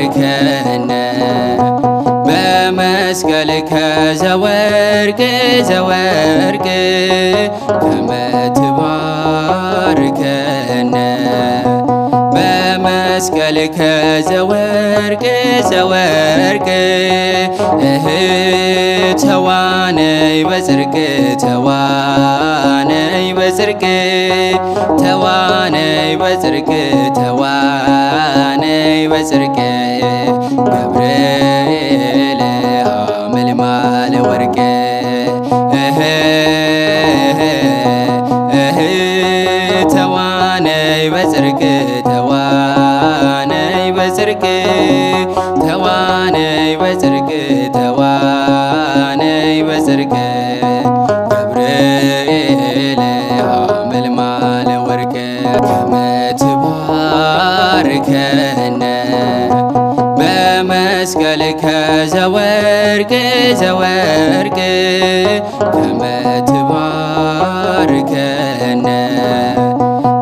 ባርከነ በመስቀልከ ዘወርቅ ዘወርቅ ከመ ትባርከነ በመስቀልከ ዘወርቅ ዘወርቅ ተዋነይ በጽድቅ ተዋነይ በጽድቅ ተዋነይ በጽድቅ ተዋነይ በጽድቅ ገብርኤል ሐመልማለ ወርቅ ተዋነይ በጽድቅ ተዋነይ በጽድቅ ተዋነይ በጽድቅ ተዋነይ በጽድቅ ገብርኤል ሐመልማለ ወርቅ ከመ ትባርከነ በመስቀልከ ዘወርቅ ዘወርቅ ከመ ትባርከነ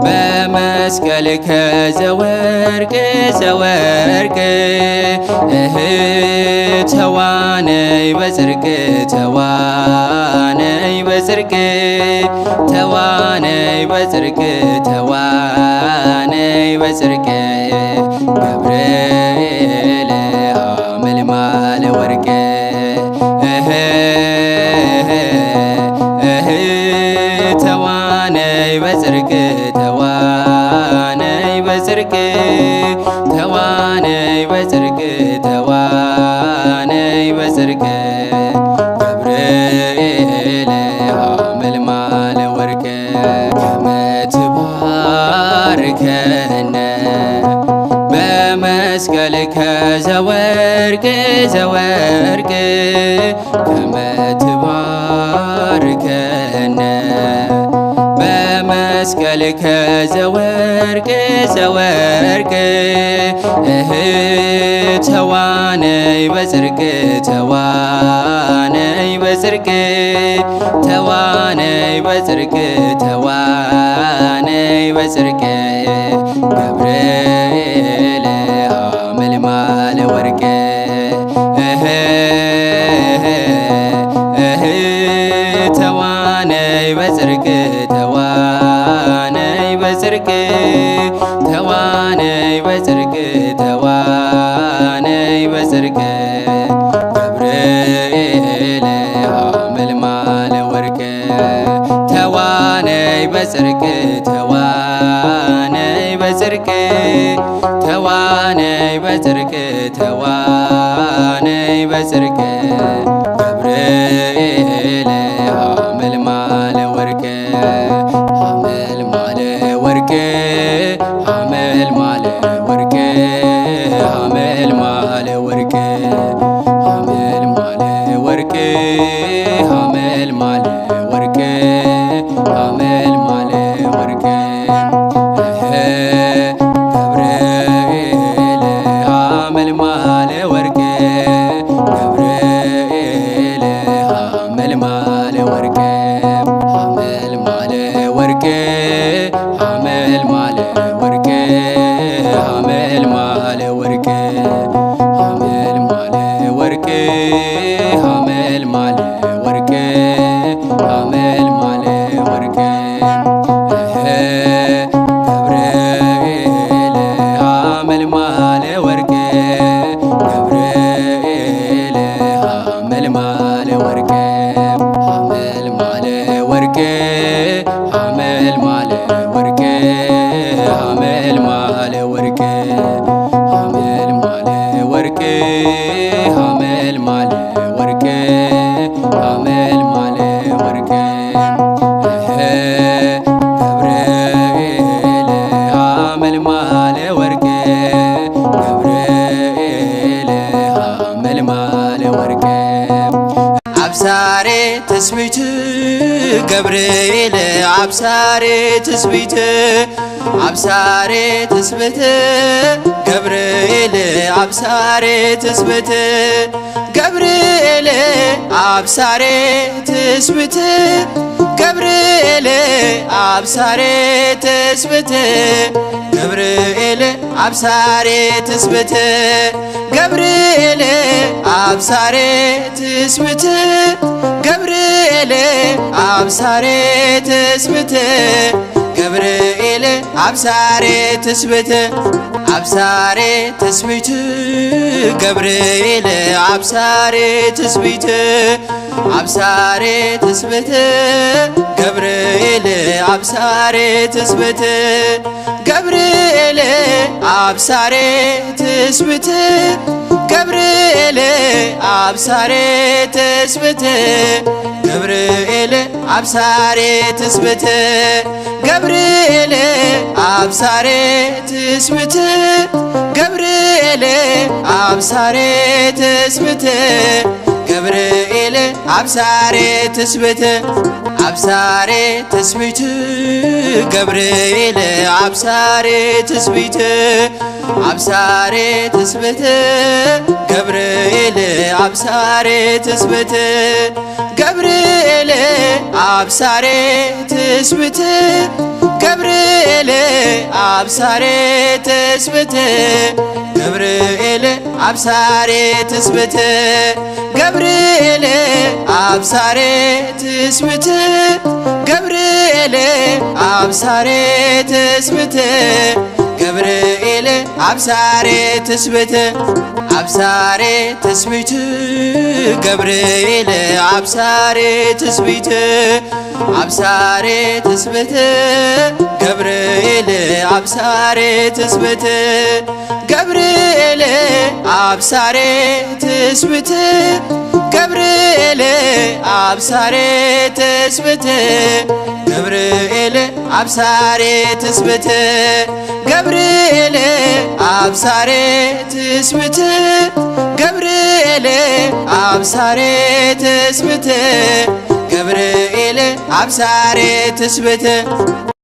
በመስቀልከ ዘወርቅ ዘወርቅ ተዋነይ በጽድቅ ተዋነይ በጽድቅ ተዋነይ በጽድቅ ተዋነይ በጽድቅ ገብርኤል ሐመልማለ ወርቅ ተዋነይ በጽድቅ ተዋነይ በጽድቅ ተዋነይ በጽድቅ ተዋነይ በጽድቅ ገብርኤል ሐመልማለ ወርቅ ከመ ትባርከነ በመስቀልከ ዘወርቅ ዘወርቅ ከመ ትባርከነ በመስቀልከ ዘወርቅ ዘወርቅ ተዋነይ በጽድቅ ተዋነይ በጽድቅ ተዋነይ በጽድቅ ተዋነይ በጽድቅ ገብርኤል ሐመልማለ ወርቅ ተዋነይ በጽድቅ ተዋነይ በጽድቅ ተዋነይ በጽድቅ ተዋነይ በጽድቅ ገብርኤል ሐመልማለ ወርቅ ተዋነይ በጽድቅ ተዋነይ በጽድቅ ተዋነይ በጽድቅ ተዋነይ በጽድቅ ገብርኤል ሐመልማለ ወርቅ ሐመልማለ ወርቅ ሐመልማለ ወርቅ ሐመልማለ ወርቅ ሐመልማለ ወርቅ ሐመልማለ ወርቅ ሐመልማለ ወርቅ ገብርኤል ሐመልማለ ወርቅ ገብርኤል ሐመልማለ ወርቅ ሐመልማለ ወርቅ ሐመልማለ ወርቅ ሐመልማለ ወርቅ ሐመልማለ ወርቅ ሐመልማለ ወርቅ ሐመልማለ ወርቅ ገብርኤል ሐመልማለ ወርቅ ገብርኤል ሐመልማለ ወርቅ ሐመልማለ ወርቅ ሐመልማለ ወርቅ ሐመልማለ ወርቅ ሐመልማለ ወርቅ ሐመልማለ ወርቅ ሐመልማለ ወርቅ ገብርኤል ሐመልማለ ወርቅ ገብርኤል ሐመልማለ ወርቅ አብሳሬ ትስብእት ገብርኤል አብሳሬ ትስብእት አብሳሬ ትስብእት ገብርኤል አብሳሬ ትስብእት ገብርኤል አብሳሬ ትስብእት ገብርኤል አብሳሬ ትስብእት ገብርኤል አብሳሬ ትስብእት ገብርኤል አብሳሬ ትስብእት ገብርኤል አብሳሬ ትስብእት ገብርኤል አብሳሬ ትስብእት አብሳሬ ትስብእት ገብርኤል አብሳሬ ትስብእት አብሳሬ ትስብእት ገብርኤል አብሳሬ ትስብእት ገብርኤል አብሳሬ ትስብእት ገብርኤል አብሳሬ ትስብእት ገብርኤል አብሳሬ ትስብእት ገብርኤል አብሳሬ ትስብእት ገብርኤል አብሳሬ ትስብእት ገብርኤል አብሳሬ ትስብእት አብሳሬ ትስብእት ገብርኤል አብሳሬ ትስብእት አብሳሬ ትስብእት ገብርኤል አብሳሬ ትስብእት ገብርኤል አብሳሬ ትስብእት ገብርኤል አብሳሬ ትስብእት ገብርኤል አብሳሬ ትስብእት ገብርኤል አብሳሬ ትስብእት ገብርኤል አብሳሬ ትስብእት ገብርኤል አብሳሬ ትስብእት አብሳሬ ትስብእት ገብርኤል አብሳሬ ትስብእት አብሳሬ ትስብእት ገብርኤል አብሳሬ ትስብእት ገብርኤል አብሳሬ ትስብእት ገብርኤል አብሳሬ ትስብእት ገብርኤል አብሳሬ ትስብእት ገብርኤል አብሳሬ ትስብእት ገብርኤል አብሳሬ ትስብእት ገብርኤል አብሳሬ ትስብእት